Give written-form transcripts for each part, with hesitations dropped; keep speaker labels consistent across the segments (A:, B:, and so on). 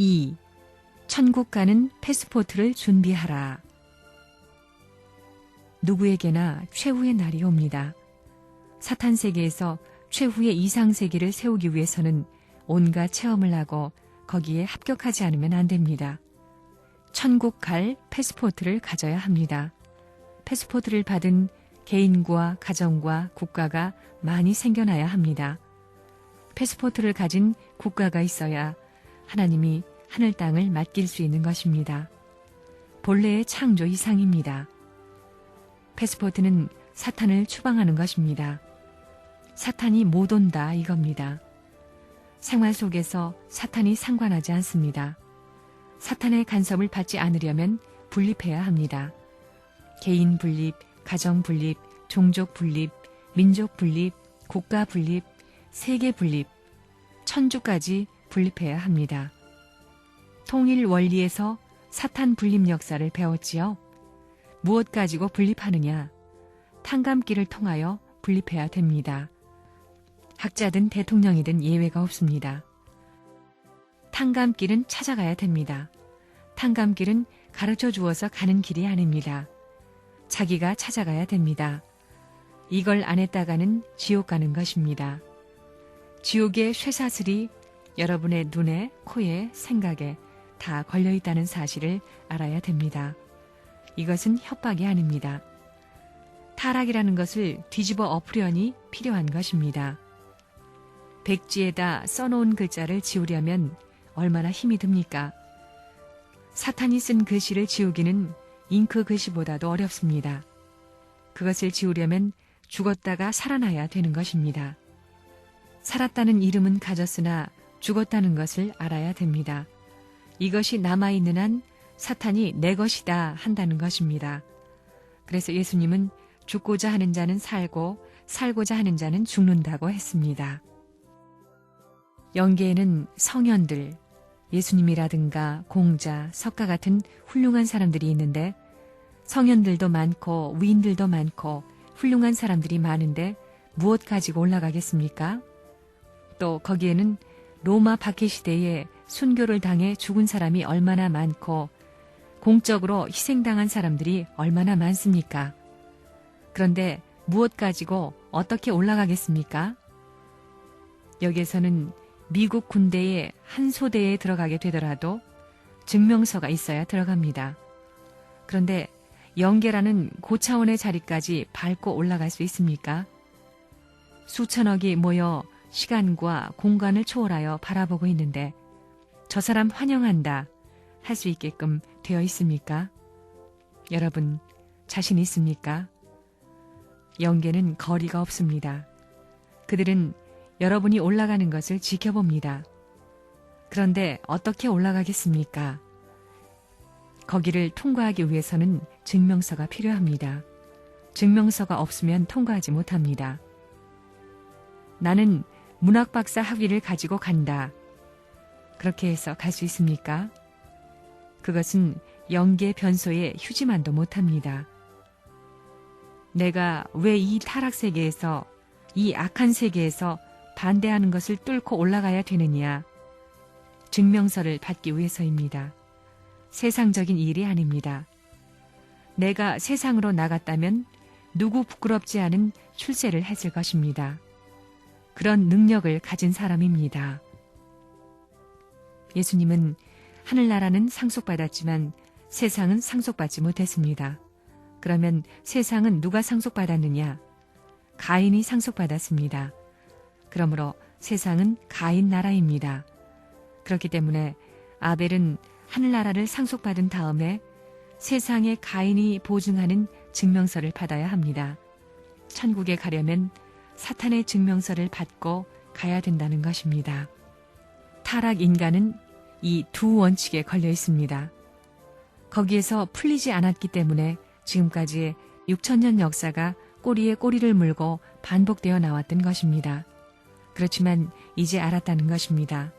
A: 2. 천국 가는 패스포트를 준비하라. 누구에게나 최후의 날이 옵니다. 사탄 세계에서 최후의 이상 세계를 세우기 위해서는 온갖 체험을 하고 거기에 합격하지 않으면 안 됩니다. 천국 갈 패스포트를 가져야 합니다. 패스포트를 받은 개인과 가정과 국가가 많이 생겨나야 합니다. 패스포트를 가진 국가가 있어야 하나님이 하늘 땅을 맡길 수 있는 것입니다. 본래의 창조 이상입니다. 패스포트는 사탄을 추방하는 것입니다. 사탄이 못 온다 이겁니다. 생활 속에서 사탄이 상관하지 않습니다. 사탄의 간섭을 받지 않으려면 분립해야 합니다. 개인 분립, 가정 분립, 종족 분립, 민족 분립, 국가 분립, 세계 분립, 천주까지 분립해야 합니다. 통일 원리에서 사탄 분립 역사를 배웠지요. 무엇 가지고 분립하느냐? 탕감기를 통하여 분립해야 됩니다. 학자든 대통령이든 예외가 없습니다. 탕감길은 찾아가야 됩니다. 탕감길은 가르쳐 주어서 가는 길이 아닙니다. 자기가 찾아가야 됩니다. 이걸 안 했다가는 지옥 가는 것입니다. 지옥의 쇠사슬이 여러분의 눈에, 코에, 생각에 다 걸려있다는 사실을 알아야 됩니다. 이것은 협박이 아닙니다. 타락이라는 것을 뒤집어 엎으려니 필요한 것입니다. 백지에다 써놓은 글자를 지우려면 얼마나 힘이 듭니까? 사탄이 쓴 글씨를 지우기는 잉크 글씨보다도 어렵습니다. 그것을 지우려면 죽었다가 살아나야 되는 것입니다. 살았다는 이름은 가졌으나 죽었다는 것을 알아야 됩니다. 이것이 남아있는 한 사탄이 내 것이다 한다는 것입니다. 그래서 예수님은 죽고자 하는 자는 살고 살고자 하는 자는 죽는다고 했습니다. 영계에는 성현들, 예수님이라든가 공자, 석가 같은 훌륭한 사람들이 있는데 성현들도 많고 위인들도 많고 훌륭한 사람들이 많은데 무엇 가지고 올라가겠습니까? 또 거기에는 로마 박해시대에 순교를 당해 죽은 사람이 얼마나 많고 공적으로 희생당한 사람들이 얼마나 많습니까? 그런데 무엇 가지고 어떻게 올라가겠습니까? 여기에서는 미국 군대의 한 소대에 들어가게 되더라도 증명서가 있어야 들어갑니다. 그런데 영계라는 고차원의 자리까지 밟고 올라갈 수 있습니까? 수천억이 모여 시간과 공간을 초월하여 바라보고 있는데 저 사람 환영한다 할 수 있게끔 되어 있습니까? 여러분 자신 있습니까? 영계는 거리가 없습니다. 그들은 여러분이 올라가는 것을 지켜봅니다. 그런데 어떻게 올라가겠습니까? 거기를 통과하기 위해서는 증명서가 필요합니다. 증명서가 없으면 통과하지 못합니다. 나는 문학박사 학위를 가지고 간다. 그렇게 해서 갈 수 있습니까? 그것은 영계 변소의 휴지만도 못합니다. 내가 왜 이 타락세계에서, 이 악한 세계에서 반대하는 것을 뚫고 올라가야 되느냐? 증명서를 받기 위해서입니다. 세상적인 일이 아닙니다. 내가 세상으로 나갔다면 누구 부끄럽지 않은 출세를 했을 것입니다. 그런 능력을 가진 사람입니다. 예수님은 하늘나라는 상속받았지만 세상은 상속받지 못했습니다. 그러면 세상은 누가 상속받았느냐? 가인이 상속받았습니다. 그러므로 세상은 가인 나라입니다. 그렇기 때문에 아벨은 하늘나라를 상속받은 다음에 세상의 가인이 보증하는 증명서를 받아야 합니다. 천국에 가려면 사탄의 증명서를 받고 가야 된다는 것입니다. 타락 인간은 이 두 원칙에 걸려 있습니다. 거기에서 풀리지 않았기 때문에 지금까지의 6,000년 역사가 꼬리에 꼬리를 물고 반복되어 나왔던 것입니다. 그렇지만 이제 알았다는 것입니다.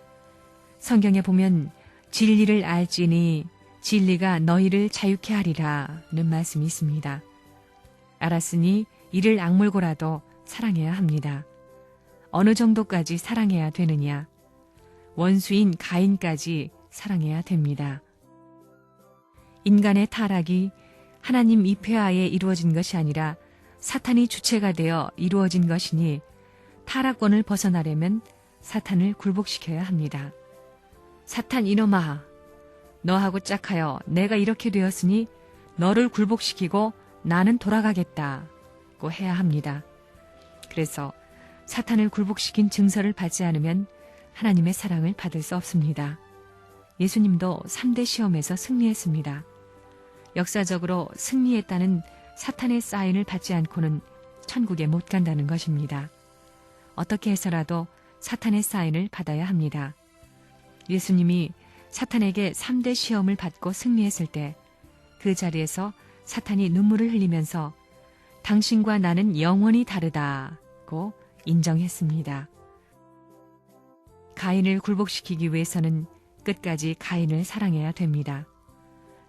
A: 성경에 보면 진리를 알지니 진리가 너희를 자유케 하리라는 말씀이 있습니다. 알았으니 이를 악물고라도 사랑해야 합니다. 어느 정도까지 사랑해야 되느냐? 원수인 가인까지 사랑해야 됩니다. 인간의 타락이 하나님 입회하에 이루어진 것이 아니라 사탄이 주체가 되어 이루어진 것이니 타락권을 벗어나려면 사탄을 굴복시켜야 합니다. 사탄 이놈아, 너하고 짝하여 내가 이렇게 되었으니 너를 굴복시키고 나는 돌아가겠다고 해야 합니다. 그래서 사탄을 굴복시킨 증서를 받지 않으면 하나님의 사랑을 받을 수 없습니다. 예수님도 3대 시험에서 승리했습니다. 역사적으로 승리했다는 사탄의 사인을 받지 않고는 천국에 못 간다는 것입니다. 어떻게 해서라도 사탄의 사인을 받아야 합니다. 예수님이 사탄에게 3대 시험을 받고 승리했을 때 그 자리에서 사탄이 눈물을 흘리면서 당신과 나는 영원히 다르다고 인정했습니다. 가인을 굴복시키기 위해서는 끝까지 가인을 사랑해야 됩니다.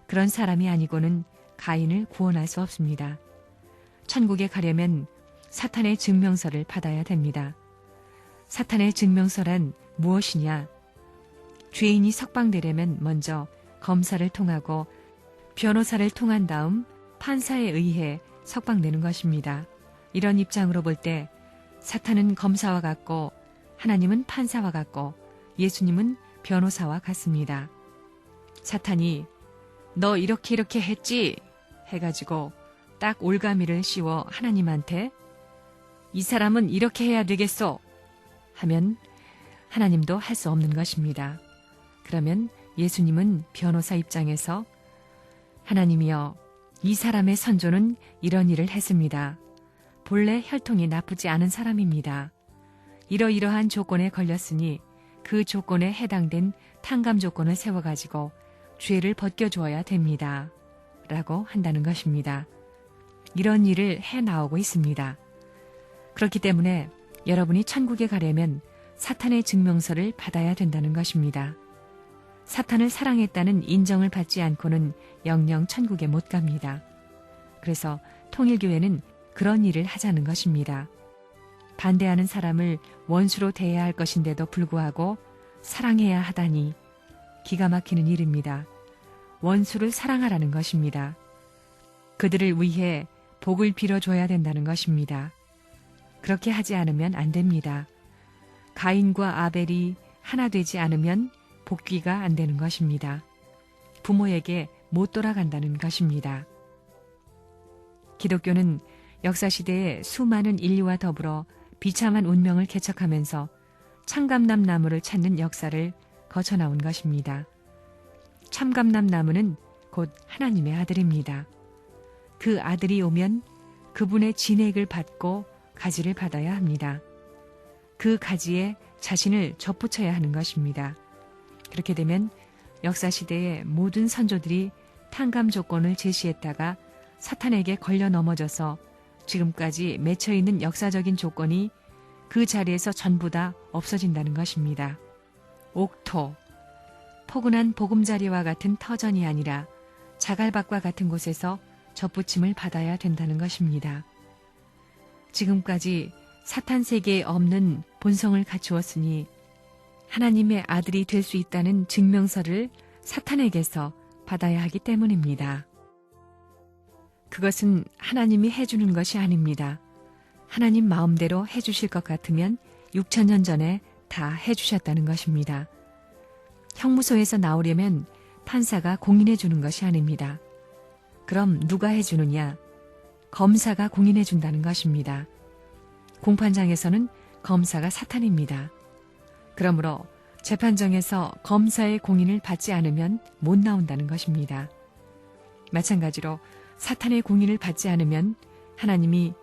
A: 그런 사람이 아니고는 가인을 구원할 수 없습니다. 천국에 가려면 사탄의 증명서를 받아야 됩니다. 사탄의 증명서란 무엇이냐? 죄인이 석방되려면 먼저 검사를 통하고 변호사를 통한 다음 판사에 의해 석방되는 것입니다. 이런 입장으로 볼 때 사탄은 검사와 같고 하나님은 판사와 같고 예수님은 변호사와 같습니다. 사탄이 너 이렇게 했지? 해가지고 딱 올가미를 씌워 하나님한테 이 사람은 이렇게 해야 되겠소 하면 하나님도 할 수 없는 것입니다. 그러면 예수님은 변호사 입장에서 하나님이여, 이 사람의 선조는 이런 일을 했습니다. 본래 혈통이 나쁘지 않은 사람입니다. 이러이러한 조건에 걸렸으니 그 조건에 해당된 탕감 조건을 세워가지고 죄를 벗겨주어야 됩니다. 라고 한다는 것입니다. 이런 일을 해나오고 있습니다. 그렇기 때문에 여러분이 천국에 가려면 사탄의 증명서를 받아야 된다는 것입니다. 사탄을 사랑했다는 인정을 받지 않고는 영영 천국에 못 갑니다. 그래서 통일교회는 그런 일을 하자는 것입니다. 반대하는 사람을 원수로 대해야 할 것인데도 불구하고 사랑해야 하다니 기가 막히는 일입니다. 원수를 사랑하라는 것입니다. 그들을 위해 복을 빌어줘야 된다는 것입니다. 그렇게 하지 않으면 안 됩니다. 가인과 아벨이 하나 되지 않으면 복귀가 안 되는 것입니다. 부모에게 못 돌아간다는 것입니다. 기독교는 역사시대에 수많은 인류와 더불어 비참한 운명을 개척하면서 참감남 나무를 찾는 역사를 거쳐나온 것입니다. 참감남 나무는 곧 하나님의 아들입니다. 그 아들이 오면 그분의 진액을 받고 가지를 받아야 합니다. 그 가지에 자신을 접붙여야 하는 것입니다. 그렇게 되면 역사시대의 모든 선조들이 탕감 조건을 제시했다가 사탄에게 걸려 넘어져서 지금까지 맺혀있는 역사적인 조건이 그 자리에서 전부 다 없어진다는 것입니다. 옥토, 포근한 보금자리와 같은 터전이 아니라 자갈밭과 같은 곳에서 접붙임을 받아야 된다는 것입니다. 지금까지 사탄 세계에 없는 본성을 갖추었으니 하나님의 아들이 될 수 있다는 증명서를 사탄에게서 받아야 하기 때문입니다. 그것은 하나님이 해주는 것이 아닙니다. 하나님 마음대로 해주실 것 같으면 6,000년 전에 다 해주셨다는 것입니다. 형무소에서 나오려면 판사가 공인해 주는 것이 아닙니다. 그럼 누가 해주느냐? 검사가 공인해 준다는 것입니다. 공판장에서는 검사가 사탄입니다. 그러므로 재판정에서 검사의 공인을 받지 않으면 못 나온다는 것입니다. 마찬가지로 사탄의 공인을 받지 않으면 하나님이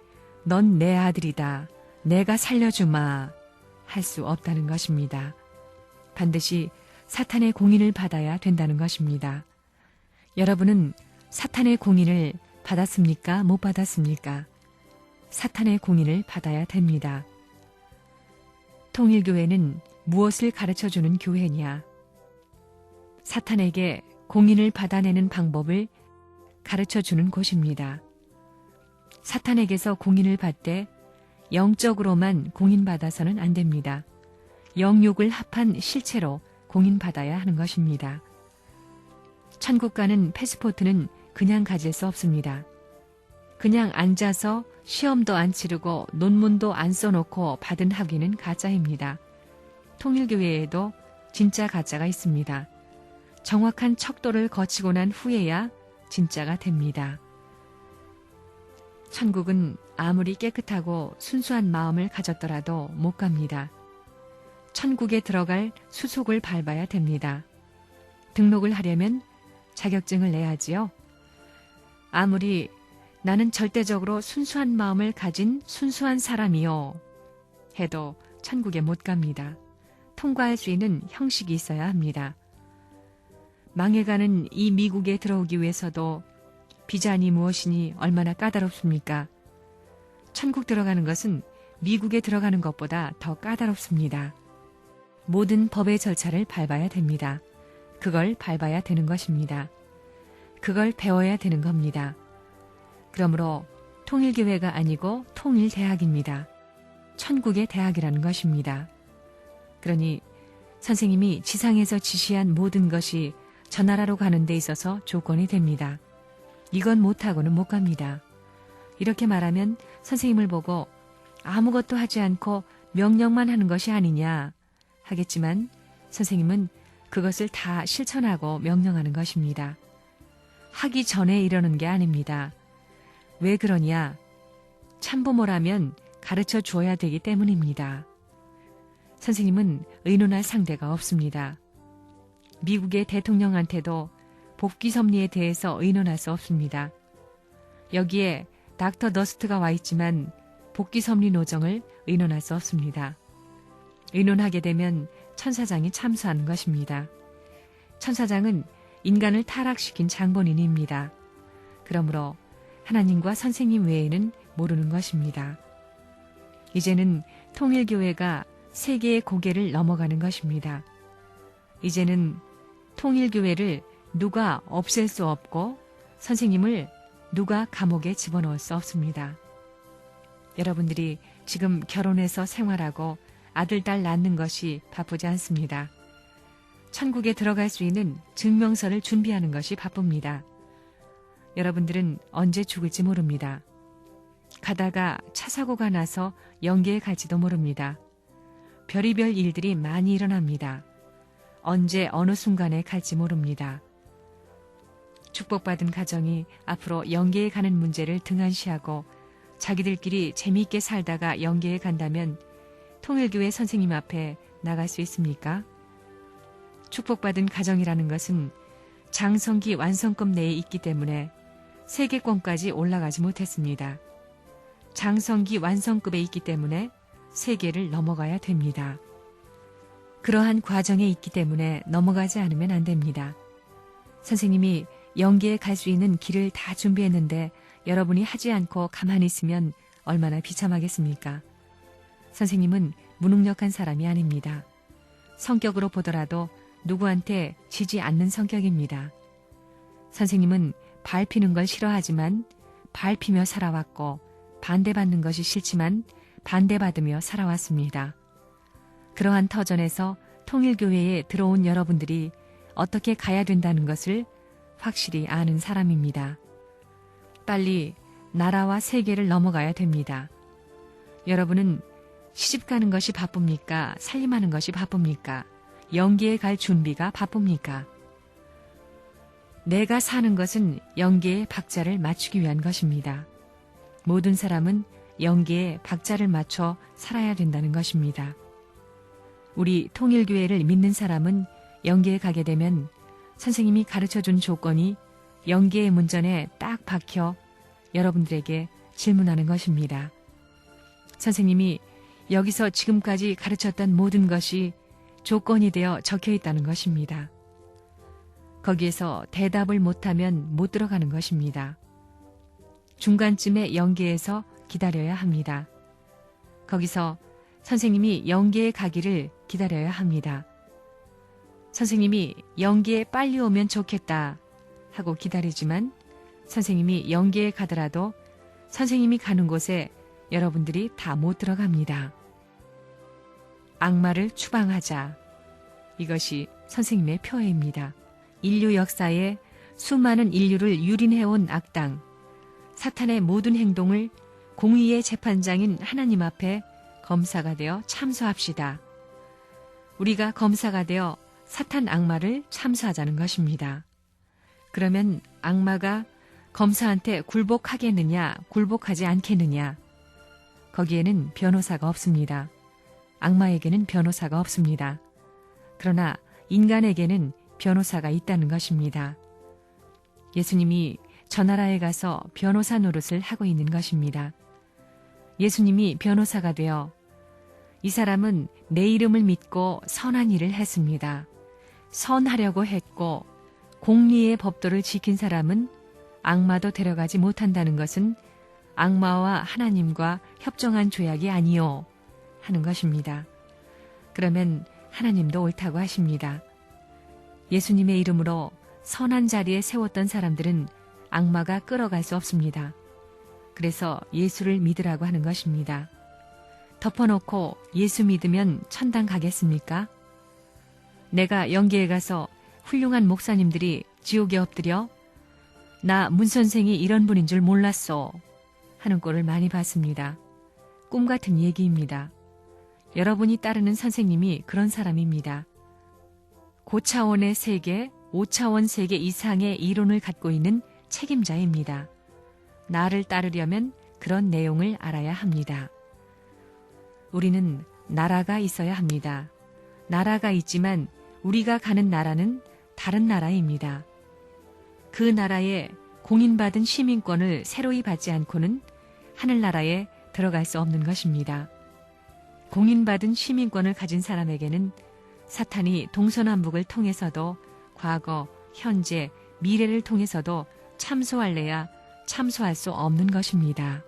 A: 넌 내 아들이다, 내가 살려주마 할 수 없다는 것입니다. 반드시 사탄의 공인을 받아야 된다는 것입니다. 여러분은 사탄의 공인을 받았습니까? 못 받았습니까? 사탄의 공인을 받아야 됩니다. 통일교회는 무엇을 가르쳐주는 교회냐? 사탄에게 공인을 받아내는 방법을 가르쳐주는 곳입니다. 사탄에게서 공인을 받되 영적으로만 공인받아서는 안 됩니다. 영육을 합한 실체로 공인받아야 하는 것입니다. 천국 가는 패스포트는 그냥 가질 수 없습니다. 그냥 앉아서 시험도 안 치르고 논문도 안 써놓고 받은 학위는 가짜입니다. 통일교회에도 진짜 가짜가 있습니다. 정확한 척도를 거치고 난 후에야 진짜가 됩니다. 천국은 아무리 깨끗하고 순수한 마음을 가졌더라도 못 갑니다. 천국에 들어갈 수속을 밟아야 됩니다. 등록을 하려면 자격증을 내야지요. 아무리 나는 절대적으로 순수한 마음을 가진 순수한 사람이요 해도 천국에 못 갑니다. 통과할 수 있는 형식이 있어야 합니다. 망해가는 이 미국에 들어오기 위해서도 비자니 무엇이니 얼마나 까다롭습니까? 천국 들어가는 것은 미국에 들어가는 것보다 더 까다롭습니다. 모든 법의 절차를 밟아야 됩니다. 그걸 밟아야 되는 것입니다. 그걸 배워야 되는 겁니다. 그러므로 통일교회가 아니고 통일대학입니다. 천국의 대학이라는 것입니다. 그러니 선생님이 지상에서 지시한 모든 것이 저 나라로 가는 데 있어서 조건이 됩니다. 이건 못하고는 못 갑니다. 이렇게 말하면 선생님을 보고 아무것도 하지 않고 명령만 하는 것이 아니냐 하겠지만 선생님은 그것을 다 실천하고 명령하는 것입니다. 하기 전에 이러는 게 아닙니다. 왜 그러냐? 참부모라면 가르쳐 주어야 되기 때문입니다. 선생님은 의논할 상대가 없습니다. 미국의 대통령한테도 복귀 섭리에 대해서 의논할 수 없습니다. 여기에 닥터 너스트가 와 있지만 복귀 섭리 노정을 의논할 수 없습니다. 의논하게 되면 천사장이 참수하는 것입니다. 천사장은 인간을 타락시킨 장본인입니다. 그러므로 하나님과 선생님 외에는 모르는 것입니다. 이제는 통일교회가 세계의 고개를 넘어가는 것입니다. 이제는 통일교회를 누가 없앨 수 없고 선생님을 누가 감옥에 집어넣을 수 없습니다. 여러분들이 지금 결혼해서 생활하고 아들, 딸 낳는 것이 바쁘지 않습니다. 천국에 들어갈 수 있는 증명서를 준비하는 것이 바쁩니다. 여러분들은 언제 죽을지 모릅니다. 가다가 차 사고가 나서 영계에 갈지도 모릅니다. 별의별 일들이 많이 일어납니다. 언제 어느 순간에 갈지 모릅니다. 축복받은 가정이 앞으로 영계에 가는 문제를 등한시하고 자기들끼리 재미있게 살다가 영계에 간다면 통일교회 선생님 앞에 나갈 수 있습니까? 축복받은 가정이라는 것은 장성기 완성급 내에 있기 때문에 세계권까지 올라가지 못했습니다. 장성기 완성급에 있기 때문에 세계를 넘어가야 됩니다. 그러한 과정에 있기 때문에 넘어가지 않으면 안 됩니다. 선생님이 영계에 갈 수 있는 길을 다 준비했는데 여러분이 하지 않고 가만히 있으면 얼마나 비참하겠습니까? 선생님은 무능력한 사람이 아닙니다. 성격으로 보더라도 누구한테 지지 않는 성격입니다. 선생님은 밟히는 걸 싫어하지만 밟히며 살아왔고 반대받는 것이 싫지만 반대받으며 살아왔습니다. 그러한 터전에서 통일교회에 들어온 여러분들이 어떻게 가야 된다는 것을 확실히 아는 사람입니다. 빨리 나라와 세계를 넘어가야 됩니다. 여러분은 시집 가는 것이 바쁩니까? 살림하는 것이 바쁩니까? 영계에 갈 준비가 바쁩니까? 내가 사는 것은 영계의 박자를 맞추기 위한 것입니다. 모든 사람은 영계에 박자를 맞춰 살아야 된다는 것입니다. 우리 통일교회를 믿는 사람은 영계에 가게 되면 선생님이 가르쳐준 조건이 영계의 문전에 딱 박혀 여러분들에게 질문하는 것입니다. 선생님이 여기서 지금까지 가르쳤던 모든 것이 조건이 되어 적혀 있다는 것입니다. 거기에서 대답을 못하면 못 들어가는 것입니다. 중간쯤에 영계에서 기다려야 합니다. 거기서 선생님이 영계에 가기를 기다려야 합니다. 선생님이 영계에 빨리 오면 좋겠다 하고 기다리지만 선생님이 영계에 가더라도 선생님이 가는 곳에 여러분들이 다 못 들어갑니다. 악마를 추방하자. 이것이 선생님의 표해입니다. 인류 역사에 수많은 인류를 유린해온 악당, 사탄의 모든 행동을 공의의 재판장인 하나님 앞에 검사가 되어 참소합시다. 우리가 검사가 되어 사탄 악마를 참소하자는 것입니다. 그러면 악마가 검사한테 굴복하겠느냐, 굴복하지 않겠느냐? 거기에는 변호사가 없습니다. 악마에게는 변호사가 없습니다. 그러나 인간에게는 변호사가 있다는 것입니다. 예수님이 저 나라에 가서 변호사 노릇을 하고 있는 것입니다. 예수님이 변호사가 되어 이 사람은 내 이름을 믿고 선한 일을 했습니다. 선하려고 했고 공리의 법도를 지킨 사람은 악마도 데려가지 못한다는 것은 악마와 하나님과 협정한 조약이 아니요 하는 것입니다. 그러면 하나님도 옳다고 하십니다. 예수님의 이름으로 선한 자리에 세웠던 사람들은 악마가 끌어갈 수 없습니다. 그래서 예수를 믿으라고 하는 것입니다. 덮어놓고 예수 믿으면 천당 가겠습니까? 내가 영계에 가서 훌륭한 목사님들이 지옥에 엎드려 나 문 선생이 이런 분인 줄 몰랐어 하는 꼴을 많이 봤습니다. 꿈 같은 얘기입니다. 여러분이 따르는 선생님이 그런 사람입니다. 고차원의 세계, 5차원 세계 이상의 이론을 갖고 있는 책임자입니다. 나를 따르려면 그런 내용을 알아야 합니다. 우리는 나라가 있어야 합니다. 나라가 있지만 우리가 가는 나라는 다른 나라입니다. 그 나라에 공인받은 시민권을 새로이 받지 않고는 하늘나라에 들어갈 수 없는 것입니다. 공인받은 시민권을 가진 사람에게는 사탄이 동서남북을 통해서도 과거, 현재, 미래를 통해서도 참소할래야 참소할 수 없는 것입니다.